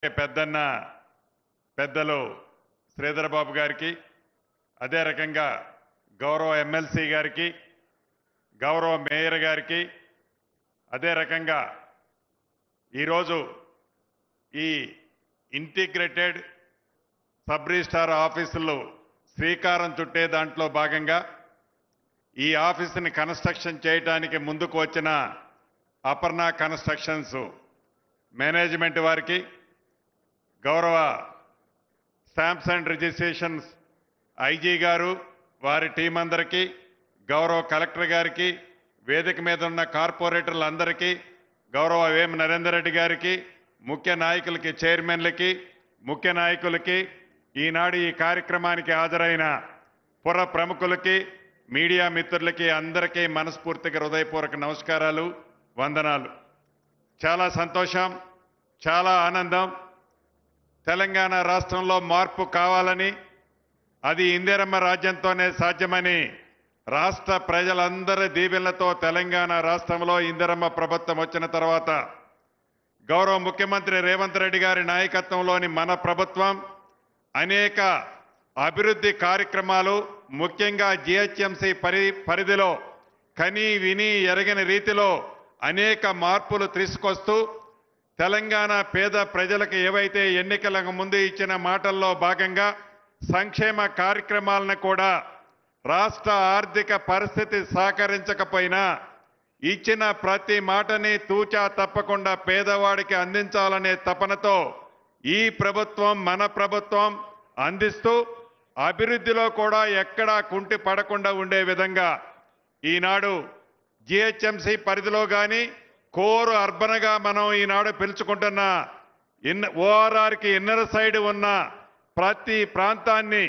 పెద్దన్న పెద్దలు శ్రీధర్ బాబు గారికి, అదే రకంగా గౌరవ ఎమ్మెల్సీ గారికి, గౌరవ మేయర్ గారికి, అదే రకంగా ఈరోజు ఈ ఇంటిగ్రేటెడ్ సబ్ రిజిస్ట్రార్ ఆఫీసులు శ్రీకారం చుట్టే దాంట్లో భాగంగా ఈ ఆఫీసుని కన్స్ట్రక్షన్ చేయడానికి ముందుకు వచ్చిన అపర్ణ కన్స్ట్రక్షన్స్ మేనేజ్మెంట్ వారికి, గౌరవ స్టాంప్స్ అండ్ రిజిస్ట్రేషన్స్ ఐజీ గారు వారి టీం అందరికీ, గౌరవ కలెక్టర్ గారికి, వేదిక మీద ఉన్న కార్పొరేటర్లందరికీ, గౌరవ వేం నరేందర్ రెడ్డి గారికి, ముఖ్య నాయకులకి, చైర్మన్లకి, ముఖ్య నాయకులకి, ఈనాడు ఈ కార్యక్రమానికి హాజరైన పుర ప్రముఖులకి, మీడియా మిత్రులకి అందరికీ మనస్ఫూర్తిగా హృదయపూర్వక నమస్కారాలు, వందనాలు. చాలా సంతోషం, చాలా ఆనందం. తెలంగాణ రాష్ట్రంలో మార్పు కావాలని, అది ఇందిరమ్మ రాజ్యంతోనే సాధ్యమని రాష్ట్ర ప్రజలందరి దీవెనలతో తెలంగాణ రాష్ట్రంలో ఇందిరమ్మ ప్రభుత్వం వచ్చిన తర్వాత గౌరవ ముఖ్యమంత్రి రేవంత్ రెడ్డి గారి నాయకత్వంలోని మన ప్రభుత్వం అనేక అభివృద్ధి కార్యక్రమాలు, ముఖ్యంగా జిహెచ్ఎంసీ పరిధిలో కని విని ఎరగని రీతిలో అనేక మార్పులు తీసుకొస్తూ తెలంగాణ పేద ప్రజలకు ఏవైతే ఎన్నికలకు ముందు ఇచ్చిన మాటల్లో భాగంగా సంక్షేమ కార్యక్రమాలను కూడా రాష్ట్ర ఆర్థిక పరిస్థితి సహకరించకపోయినా ఇచ్చిన ప్రతి మాటని తూచా తప్పకుండా పేదవాడికి అందించాలనే తపనతో ఈ ప్రభుత్వం, మన ప్రభుత్వం అందిస్తూ అభివృద్ధిలో కూడా ఎక్కడా కుంటి పడకుండా ఉండే విధంగా ఈనాడు జిహెచ్ఎంసీ పరిధిలో కానీ కోర్ అర్బన్గా మనం ఈనాడు పిలుచుకుంటున్న ఓఆర్ఆర్కి ఇన్నర్ సైడ్ ఉన్న ప్రతి ప్రాంతాన్ని,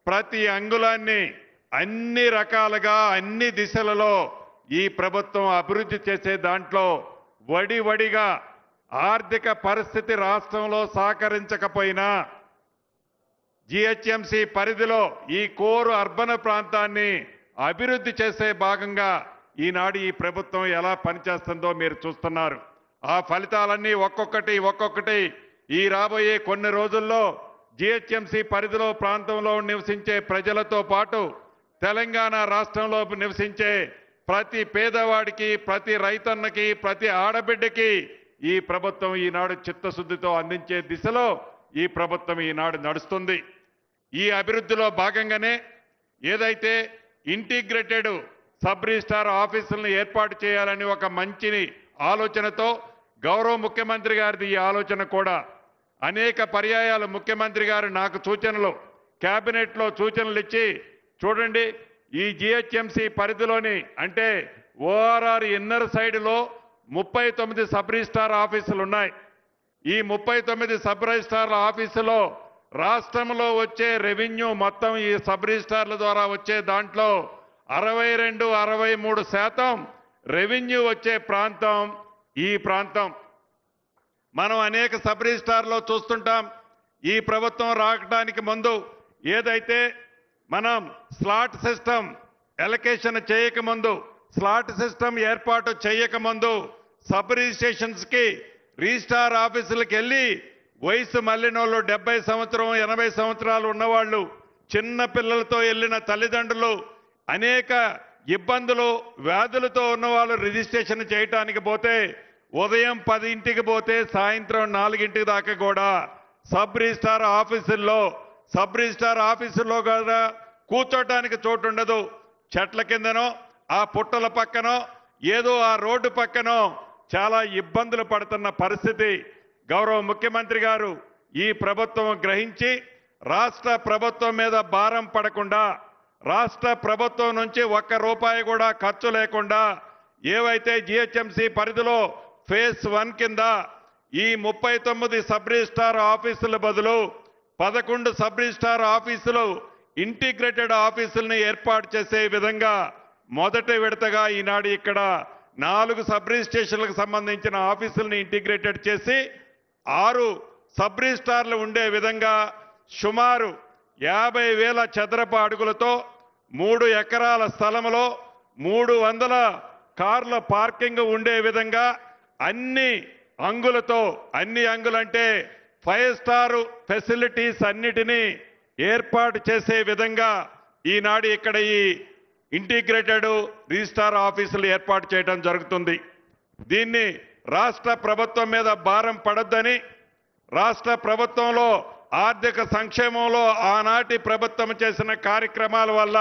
ప్రతి అంగుళాన్ని అన్ని రకాలుగా అన్ని దిశలలో ఈ ప్రభుత్వం అభివృద్ధి చేసే దాంట్లో వడివడిగా ఆర్థిక పరిస్థితి రాష్ట్రంలో సహకరించకపోయినా జిహెచ్ఎంసీ పరిధిలో ఈ కోరు అర్బన్ ప్రాంతాన్ని అభివృద్ధి చేసే భాగంగా ఈనాడు ఈ ప్రభుత్వం ఎలా పనిచేస్తుందో మీరు చూస్తున్నారు. ఆ ఫలితాలన్నీ ఒక్కొక్కటి ఈ రాబోయే కొన్ని రోజుల్లో జిహెచ్ఎంసీ పరిధిలో ప్రాంతంలో నివసించే ప్రజలతో పాటు తెలంగాణ రాష్ట్రంలో నివసించే ప్రతి పేదవాడికి, ప్రతి రైతన్నకి, ప్రతి ఆడబిడ్డకి ఈ ప్రభుత్వం ఈనాడు చిత్తశుద్ధితో అందించే దిశలో ఈ ప్రభుత్వం ఈనాడు నడుస్తుంది. ఈ అభివృద్ధిలో భాగంగానే ఏదైతే ఇంటిగ్రేటెడ్ సబ్ రిజిస్ట్రార్ ఆఫీసులను ఏర్పాటు చేయాలని ఒక మంచి ఆలోచనతో గౌరవ ముఖ్యమంత్రి గారిది ఈ ఆలోచన కూడా అనేక పర్యాయాలు ముఖ్యమంత్రి గారు నాకు సూచనలు, కేబినెట్లో సూచనలు ఇచ్చి చూడండి ఈ జిహెచ్ఎంసీ పరిధిలోని అంటే ఓఆర్ఆర్ ఇన్నర్ సైడ్లో 39 సబ్ రిజిస్ట్రార్ ఆఫీసులు ఉన్నాయి. ఈ 39 సబ్ రిజిస్ట్రార్ల ఆఫీసులో రాష్ట్రంలో వచ్చే రెవెన్యూ మొత్తం ఈ సబ్ రిజిస్ట్రార్ల ద్వారా వచ్చే దాంట్లో 62-63% రెవెన్యూ వచ్చే ప్రాంతం ఈ ప్రాంతం. మనం అనేక సబ్ రిజిస్ట్రార్లో చూస్తుంటాం. ఈ ప్రభుత్వం రావడానికి ముందు ఏదైతే మనం స్లాట్ సిస్టమ్ ఎలకేషన్ చేయకముందు, స్లాట్ సిస్టమ్ ఏర్పాటు చేయకముందు సబ్ రిజిస్ట్రేషన్స్కి రిజిస్ట్రార్ ఆఫీసులకు వెళ్ళి వయసు మళ్ళినోళ్ళు 70 సంవత్సరం 80 సంవత్సరాలు ఉన్నవాళ్ళు, చిన్న పిల్లలతో వెళ్ళిన తల్లిదండ్రులు, అనేక ఇబ్బందులు వ్యాధులతో ఉన్నవాళ్ళు రిజిస్ట్రేషన్ చేయటానికి పోతే ఉదయం 10ంటికి పోతే సాయంత్రం 4ంటి దాకా కూడా సబ్ రిజిస్ట్రార్ ఆఫీసుల్లో కూడా కూర్చోటానికి చోటు ఉండదు. చెట్ల కిందనో ఆ పుట్టల పక్కనో ఏదో ఆ రోడ్డు పక్కనో చాలా ఇబ్బందులు పడుతున్న పరిస్థితి గౌరవ ముఖ్యమంత్రి గారు ఈ ప్రభుత్వం గ్రహించి రాష్ట్ర ప్రభుత్వం మీద భారం పడకుండా, రాష్ట్ర ప్రభుత్వం నుంచి ₹1 కూడా ఖర్చు లేకుండా ఏవైతే జిహెచ్ఎంసీ పరిధిలో ఫేజ్ 1 కింద ఈ 39 సబ్ రిజిస్ట్రార్ ఆఫీసుల బదులు 11 సబ్ రిజిస్ట్రార్ ఆఫీసులు ఇంటిగ్రేటెడ్ ఆఫీసుల్ని ఏర్పాటు చేసే విధంగా మొదటి విడతగా ఈనాడు ఇక్కడ 4 సబ్ రిజిస్ట్రేషన్లకు సంబంధించిన ఆఫీసుల్ని ఇంటిగ్రేటెడ్ చేసి 6 సబ్ రిజిస్ట్రార్లు ఉండే విధంగా సుమారు 50,000 చదరపు అడుగులతో 3 ఎకరాల స్థలంలో 300 కార్ల పార్కింగ్ ఉండే విధంగా అన్ని అంగులతో, అన్ని అంగులంటే 5 స్టార్ ఫెసిలిటీస్ అన్నిటినీ ఏర్పాటు చేసే విధంగా ఈనాడు ఇక్కడ ఈ ఇంటిగ్రేటెడ్ రిజిస్ట్రార్ ఆఫీసులు ఏర్పాటు చేయడం జరుగుతుంది. దీన్ని రాష్ట్ర ప్రభుత్వం మీద భారం పడొద్దని, రాష్ట్ర ప్రభుత్వంలో ఆర్థిక సంక్షేమంలో ఆనాటి ప్రభుత్వం చేసిన కార్యక్రమాల వల్ల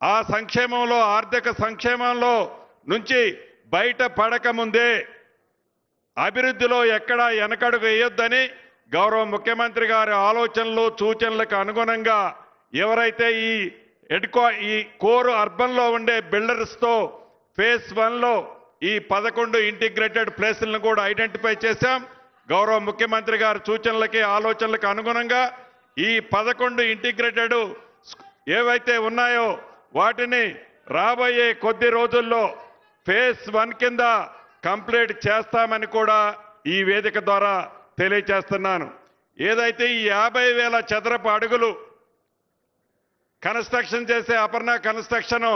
ఆ సంక్షేమంలో ఆర్థిక సంక్షేమంలో నుంచి బయట పడకముందే అభివృద్ధిలో ఎక్కడా వెనకడుగు వేయొద్దని గౌరవ ముఖ్యమంత్రి గారి ఆలోచనలు సూచనలకు అనుగుణంగా ఎవరైతే ఈ కోర్ అర్బన్లో ఉండే బిల్డర్స్తో ఫేజ్ 1లో ఈ 11 ఇంటిగ్రేటెడ్ ప్లేసులను కూడా ఐడెంటిఫై చేశాం. గౌరవ ముఖ్యమంత్రి గారి సూచనలకి ఆలోచనలకు అనుగుణంగా ఈ 11 ఇంటిగ్రేటెడ్ ఏవైతే ఉన్నాయో వాటిని రాబోయే కొద్ది రోజుల్లో ఫేజ్ 1 కింద కంప్లీట్ చేస్తామని కూడా ఈ వేదిక ద్వారా తెలియజేస్తున్నాను. ఏదైతే ఈ 50,000 చదరపు అడుగులు కన్స్ట్రక్షన్ చేసే అపర్ణ కన్స్ట్రక్షన్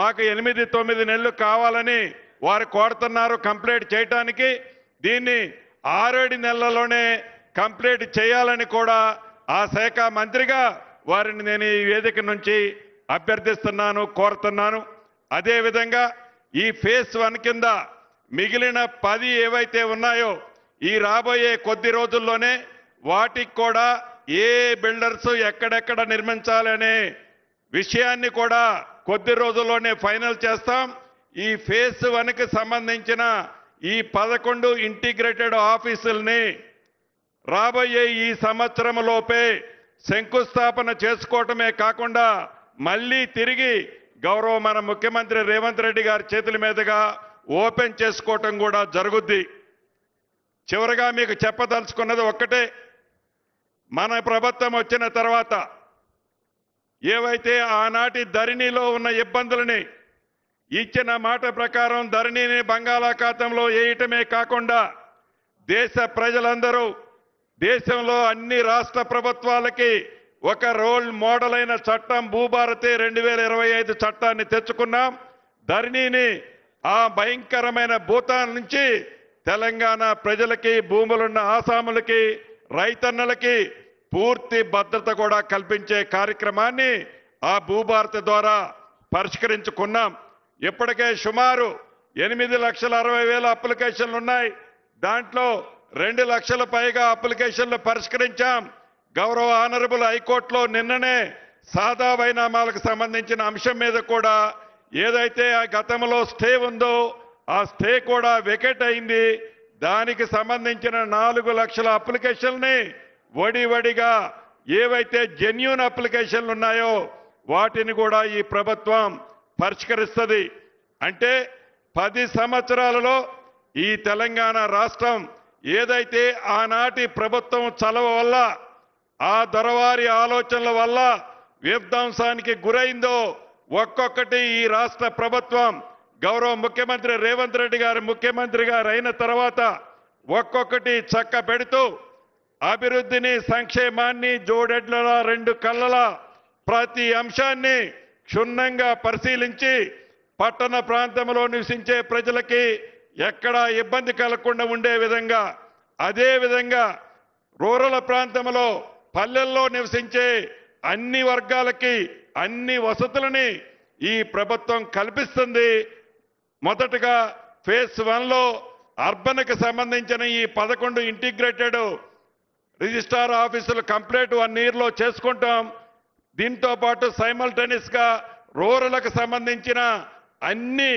మాకు 8-9 నెలలు కావాలని వారు కోరుతున్నారు కంప్లీట్ చేయడానికి. దీన్ని 6-7 నెలల్లోనే కంప్లీట్ చేయాలని కూడా ఆ శాఖ మంత్రిగా వారిని నేను ఈ వేదిక నుంచి అభ్యర్థిస్తున్నాను, కోరుతున్నాను. అదేవిధంగా ఈ ఫేజ్ 1 కింద మిగిలిన 10 ఏవైతే ఉన్నాయో ఈ రాబోయే కొద్ది రోజుల్లోనే వాటికి కూడా ఏ బిల్డర్స్ ఎక్కడెక్కడ నిర్మించాలనే విషయాన్ని కూడా కొద్ది రోజుల్లోనే ఫైనల్ చేస్తాం. ఈ ఫేజ్ 1కి సంబంధించిన ఈ 11 ఇంటిగ్రేటెడ్ ఆఫీసుల్ని రాబోయే ఈ సంవత్సరం లోపే శంకుస్థాపన చేసుకోవటమే కాకుండా మళ్ళీ తిరిగి గౌరవ మన ముఖ్యమంత్రి రేవంత్ రెడ్డి గారి చేతుల మీదుగా ఓపెన్ చేసుకోవటం కూడా జరుగుద్ది. చివరగా మీకు చెప్పదలుచుకున్నది ఒక్కటే, మన ప్రభుత్వం వచ్చిన తర్వాత ఏవైతే ఆనాటి ధరణిలో ఉన్న ఇబ్బందులని ఇచ్చిన మాట ప్రకారం ధరణిని బంగాళాఖాతంలో వేయటమే కాకుండా దేశ ప్రజలందరూ దేశంలో అన్ని రాష్ట్ర ప్రభుత్వాలకి ఒక రోల్ మోడల్ అయిన చట్టం భూభారతి 2025 చట్టాన్ని తెచ్చుకున్నాం. ధరణిని ఆ భయంకరమైన భూతాల నుంచి తెలంగాణ ప్రజలకి, భూములున్న ఆసాములకి, రైతన్నలకి పూర్తి భద్రత కూడా కల్పించే కార్యక్రమాన్ని ఆ భూభారతి ద్వారా పరిష్కరించుకున్నాం. ఇప్పటికే సుమారు 8,60,000 అప్లికేషన్లు ఉన్నాయి. దాంట్లో 2 లక్షల పైగా అప్లికేషన్లు పరిష్కరించాం. గౌరవ ఆనరబుల్ హైకోర్టులో నిన్ననే సాదా వైనామాలకు సంబంధించిన అంశం మీద కూడా ఏదైతే ఆ గతంలో స్టే ఉందో ఆ స్టే కూడా వెకెట్ అయింది. దానికి సంబంధించిన 4 లక్షల అప్లికేషన్ని వడివడిగా ఏవైతే జెన్యూన్ అప్లికేషన్లు ఉన్నాయో వాటిని కూడా ఈ ప్రభుత్వం పరిష్కరిస్తుంది. అంటే 10 సంవత్సరాలలో ఈ తెలంగాణ రాష్ట్రం ఏదైతే ఆనాటి ప్రభుత్వం చలవ వల్ల ఆ దొరవారి ఆలోచనల వల్ల విధ్వంసానికి గురైందో ఒక్కొక్కటి ఈ రాష్ట్ర ప్రభుత్వం గౌరవ ముఖ్యమంత్రి రేవంత్ రెడ్డి గారు ముఖ్యమంత్రి గారు అయిన తర్వాత ఒక్కొక్కటి చక్క పెడుతూ అభివృద్ధిని, సంక్షేమాన్ని జోడెడ్ల 2 కళ్ళల ప్రతి అంశాన్ని క్షుణ్ణంగా పరిశీలించి పట్టణ ప్రాంతంలో నివసించే ప్రజలకి ఎక్కడా ఇబ్బంది కలగకుండా ఉండే విధంగా, అదే విధంగా రూరల్ ప్రాంతంలో పల్లెల్లో నివసించే అన్ని వర్గాలకి అన్ని వసతులని ఈ ప్రభుత్వం కల్పిస్తుంది. మొదటగా ఫేజ్ 1లో అర్బన్కి సంబంధించిన ఈ 11 ఇంటిగ్రేటెడ్ రిజిస్ట్రార్ ఆఫీసులు కంప్లీట్ 1 ఇయర్లో చేసుకుంటాం. దీంతో పాటు సైమల్టేనియస్గా రూరల్కి సంబంధించిన అన్ని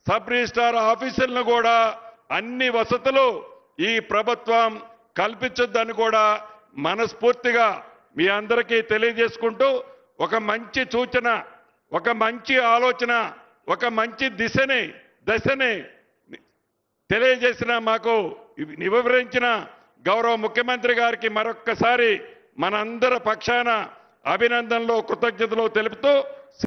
సబ్ రిజిస్ట్రార్ ఆఫీసులను కూడా అన్ని వసతులు ఈ ప్రభుత్వం కల్పించొద్దని కూడా మనస్ఫూర్తిగా మీ అందరికీ తెలియజేసుకుంటూ ఒక మంచి సూచన, ఒక మంచి ఆలోచన, ఒక మంచి దశని తెలియజేసిన మాకు వివరించిన గౌరవ ముఖ్యమంత్రి గారికి మరొక్కసారి మనందరి పక్షాన అభినందనలు, కృతజ్ఞతలు తెలుపుతూ